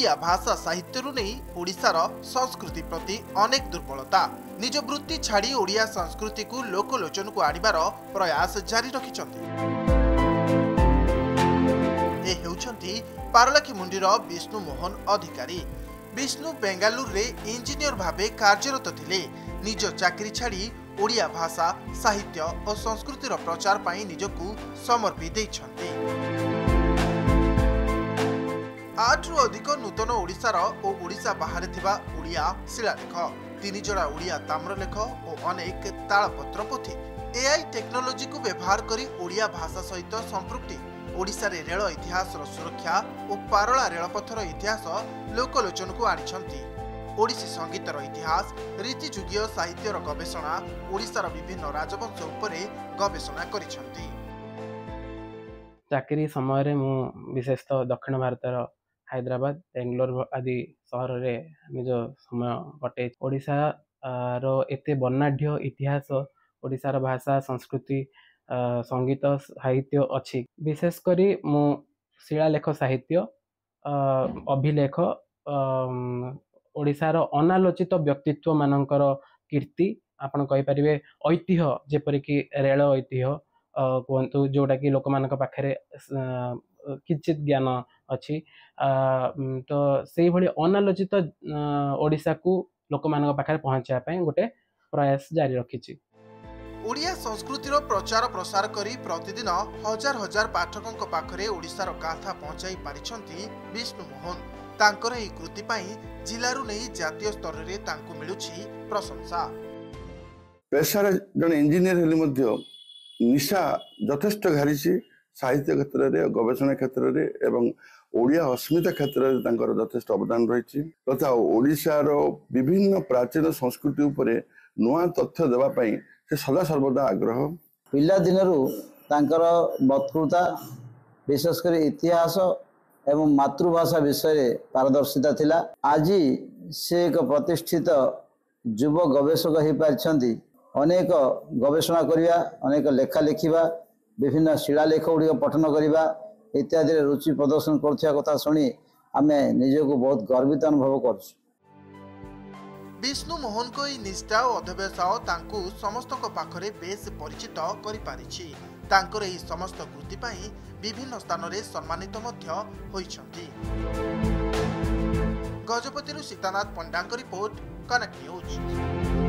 ओडिया भाषा साहित्य नहीं ओडिशार संस्कृति प्रति अनेक दुर्बलता निज वृत्ति छाड़ी ओडिया संस्कृति को लोकलोचन को आनिबार प्रयास जारी रखिछन्ति। ए हेउछन्ति पारलाखीमुंडीर विष्णु मोहन अधिकारी। विष्णु बेंगालुरु रे इंजीनियर भावे कार्यरत थिले। निज चाकरी छाड़ी ओडिया भाषा साहित्य और संस्कृतिर प्रचार पाई निजकु समर्पी दैछन्ति। 8 रु अधिक नूतन ओडिशार और ओडिशा बाहर थिबा ओडिया शिलालेख, 3 जोड़ा ओडिया ताम्रलेख और अनेक तालपत्र पोथी। एआई टेक्नोलोजी को व्यवहार करी ओडिया भाषा सहित संपृक्ति ओडिशा रे रेल इतिहास सुरक्षा और पारला रेलपथर इतिहास लोकलोचन को आनिछन्ति। ओडिसी संगीतर इतिहास रीतिजुगीय साहित्यर गवेषणा ओडिशार विभिन्न राजवंश उपरे गवेषणा करिछन्ति। चाकरी समय रे मु विशेषतः दक्षिण भारतर हैदराबाद बेंगलोर आदि सहर रे निज समय कटे। ओडिशा रो एते वर्णाढ्य इतिहास ओडिशार भाषा संस्कृति संगीत साहित्य अच्छी। विशेषकरी मु शिलालेख साहित्य अभिलेख ओडिशार अनालोचित व्यक्तित्व मानकर कीर्ति आपण कहि परिबे। ऐतिह्य जेपरिक रेल ऐतिह्य कहतु जोटा कि लोक मान पाखे किंचित ज्ञान अच्छी। तो से भली अनालोचित ओडिशा को लोक मान पाखे पहुंचापी गोटे प्रयास जारी रखी। ओडिया संस्कृतिर प्रचार प्रसार करी प्रतिदिन हजार हजार पाठकों पाखरे ओडिशार गाथा पहुंचाई पारिछन्ति विष्णु मोहन। तांकर एही कृति पाई जिल्लारू नहीं जातीय स्तर रे तांको मिलुछि प्रशंसा। पेशार जन इंजीनियर हेली मध्य निशा यथेष्ट घारिछि साहित्य क्षेत्र रे गवेषणा क्षेत्र रे एवं ओडिया अस्मिता क्षेत्र रे तांकर यथेष्ट अवदान रहिछि तथा ओडिशार विभिन्न प्राचीन संस्कृति उपरे नुआ तथ्य देवा पई से सदा सर्वदा आग्रह। पिला दिनरू तांकर वक्तृता विशेषकर इतिहास एवं मातृभाषा विषय पारदर्शिता थिला। आज से एक प्रतिष्ठित युव गवेषक हो पारिछन्ति। अनेक गवेषणा करिया अनेक लेखा लिखिबा विभिन्न शिलालेख गुड़िक पठन करिबा इत्यादि रुचि प्रदर्शन करथिया कथा सुनी आमे निजको बहुत गर्वित अनुभव करछु। विष्णु मोहन को निष्ठा और अध्यवसाय तांकु समस्तक पाखरे बेस परिचित करि पारिछि। तांकर एही समस्त कृति पाई विभिन्न स्थान रे सम्मानित मध्य होइछन्ति। गजपतिरु सीतानाथ पंडांक रिपोर्ट कनेक्ट न्यूज।